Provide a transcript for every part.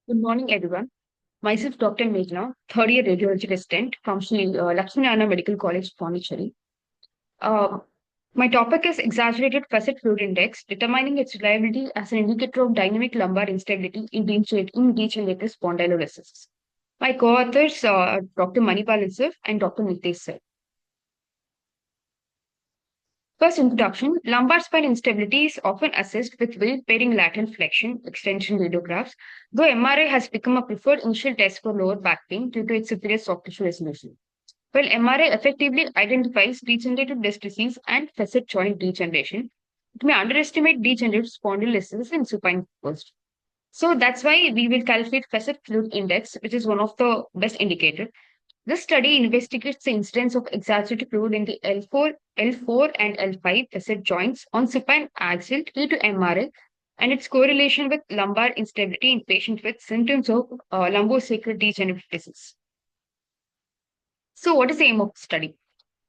Good morning, everyone. Myself, Dr. Meghana, third year radiology resident from Lakshmi Medical College, Pondicherry. Uh, my topic is exaggerated facet fluid index, determining its reliability as an indicator of dynamic lumbar instability in degenerative spondylolisthesis. My co-authors are Dr. Manipal Isif and Dr. Nitesh Sir. First introduction, lumbar spine instability is often assessed with weight-bearing lateral flexion extension radiographs, though MRI has become a preferred initial test for lower back pain due to its superior soft tissue resolution. While MRI effectively identifies degenerative disc disease and facet joint degeneration, it may underestimate degenerative spondylolisthesis in supine post. So that's why we will calculate facet fluid index, which is one of the best indicators. This study investigates the incidence of exaggerated fluid in the L4 and L5 facet joints on supine axial due to MRI and its correlation with lumbar instability in patients with symptoms of lumbosacral degenerative disease. So, what is the aim of the study?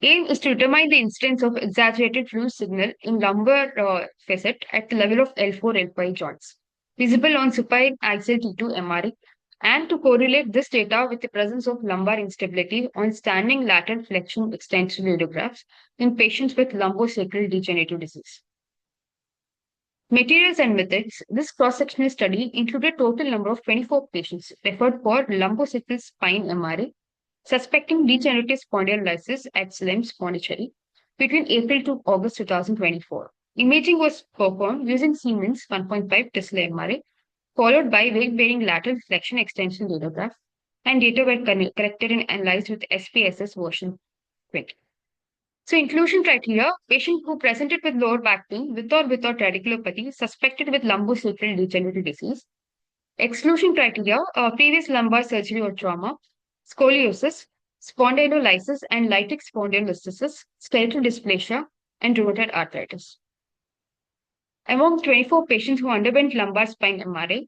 Aim is to determine the incidence of exaggerated fluid signal in lumbar facet at the level of L4 L5 joints, visible on supine axial T2 MRI, and to correlate this data with the presence of lumbar instability on standing lateral flexion extension radiographs in patients with lumbosacral degenerative disease. Materials and methods. This cross-sectional study included total number of 24 patients referred for lumbosacral spine MRI suspecting degenerative spondylolysis at SLEMS Pondicherry between April to August 2024. Imaging was performed using Siemens 1.5 Tesla MRI, followed by weight-bearing lateral flexion extension radiograph, and data were collected and analyzed with SPSS version 20. So, inclusion criteria patient who presented with lower back pain with or without radiculopathy suspected with lumbosacral degenerative disease. Exclusion criteria previous lumbar surgery or trauma, scoliosis, spondylolysis and lytic spondylolisthesis, skeletal dysplasia, and rheumatoid arthritis. Among 24 patients who underwent lumbar spine MRI,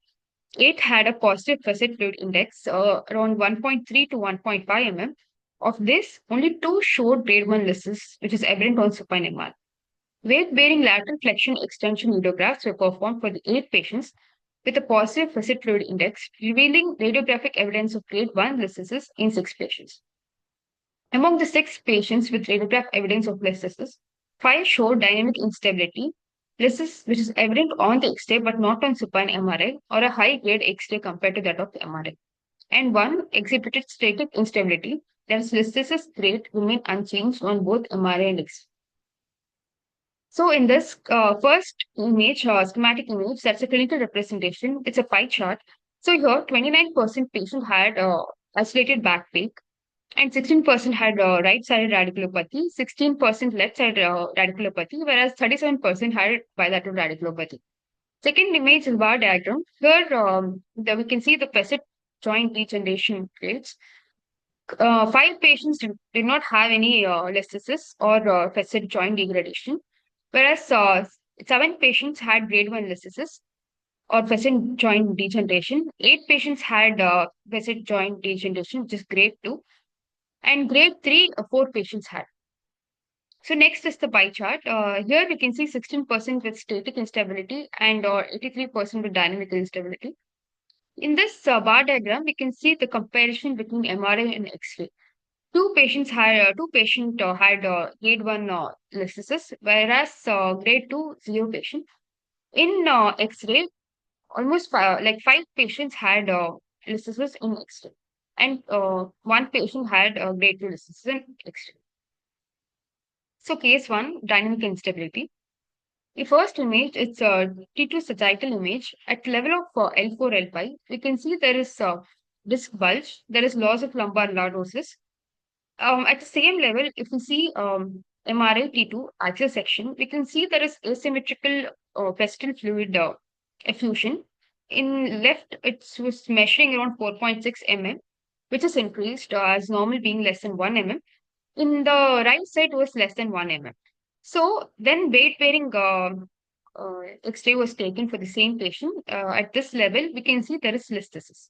8 had a positive facet fluid index around 1.3 to 1.5 mm. Of this, only 2 showed grade 1 lysis, which is evident on supine MRI. Weight-bearing lateral flexion extension radiographs were performed for the 8 patients with a positive facet fluid index, revealing radiographic evidence of grade 1 lysis in 6 patients. Among the 6 patients with radiograph evidence of lysis, 5 showed dynamic instability, lysis which is evident on the X-ray but not on supine MRI or a high-grade X-ray compared to that of the MRI. And 1 exhibited static instability, that is lysis grade remained unchanged on both MRI and X-ray. So in this first image, schematic image, that's a clinical representation. It's a pie chart. So here, 29% patient had isolated back pain, and 16% had right-sided radiculopathy, 16% left-sided radiculopathy, whereas 37% had bilateral radiculopathy. Second image is bar diagram. Here, we can see the facet joint degeneration rates. 5 patients did not have any lysis or facet joint degradation, whereas 7 patients had grade 1 lysis or facet joint degeneration. 8 patients had facet joint degeneration, which is grade 2, and grade 3, 4 patients had. So next is the pie chart. Here we can see 16% with static instability and 83% with dynamic instability. In this bar diagram, we can see the comparison between MRI and X-ray. Two patients had grade 1 lysis, whereas grade 2 0 patient. In X-ray, almost 5 patients had lysis in X-ray, and 1 patient had grade 2 lysis in X-ray. So case 1, dynamic instability. The first image, it's a T2 sagittal image. At level of L4, L5, we can see there is disc bulge, there is loss of lumbar lordosis. At the same level, if we see MRI T2 axial section, we can see there is asymmetrical facetal fluid effusion. In left, it was measuring around 4.6 mm, which is increased as normal being less than 1 mm. In the right side, it was less than 1 mm. So then weight-bearing X-ray was taken for the same patient. At this level, we can see there is listhesis.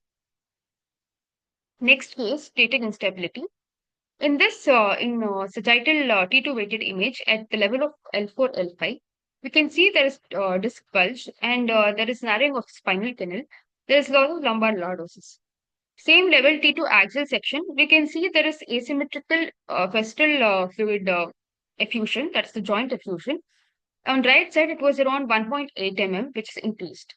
Next case, static instability. In this sagittal T2 weighted image at the level of L4, L5, we can see there is disc bulge and there is narrowing of spinal canal. there is loss of lumbar lordosis. Same level T2 axial section, we can see there is asymmetrical facetal fluid effusion, that's the joint effusion. On right side, it was around 1.8 mm, which is increased.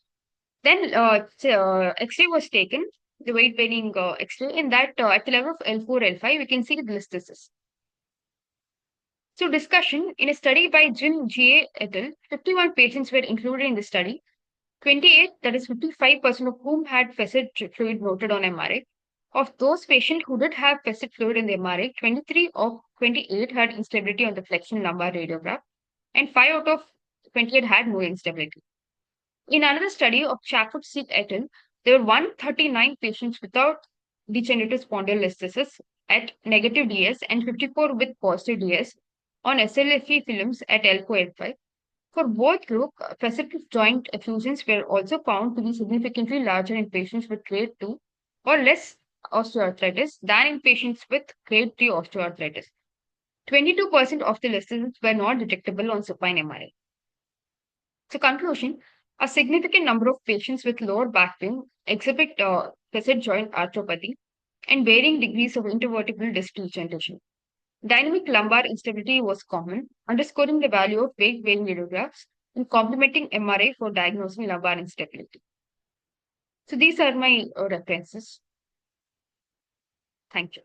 Then X-ray was taken, the weight bearing X-ray. In that, at the level of L4, L5, we can see the listhesis. So discussion, in a study by Jin G. et al., 51 patients were included in the study. 28, that is 55% of whom had facet fluid noted on MRI. Of those patients who did have facet fluid in the MRI, 23 of 28 had instability on the flexion lumbar radiograph, and 5 out of 28 had no instability. In another study of Chaput et al., there were 139 patients without degenerative spondylolisthesis at negative DS and 54 with positive DS on SLFE films at L4 L5. For both groups, facet joint effusions were also found to be significantly larger in patients with grade 2 or less osteoarthritis than in patients with grade 3 osteoarthritis. 22% of the listhesis were not detectable on supine MRI. So, conclusion, a significant number of patients with lower back pain exhibit facet joint arthropathy and varying degrees of intervertebral disc degeneration. Dynamic lumbar instability was common, underscoring the value of weight-bearing radiographs and complementing MRI for diagnosing lumbar instability. So these are my references. Thank you.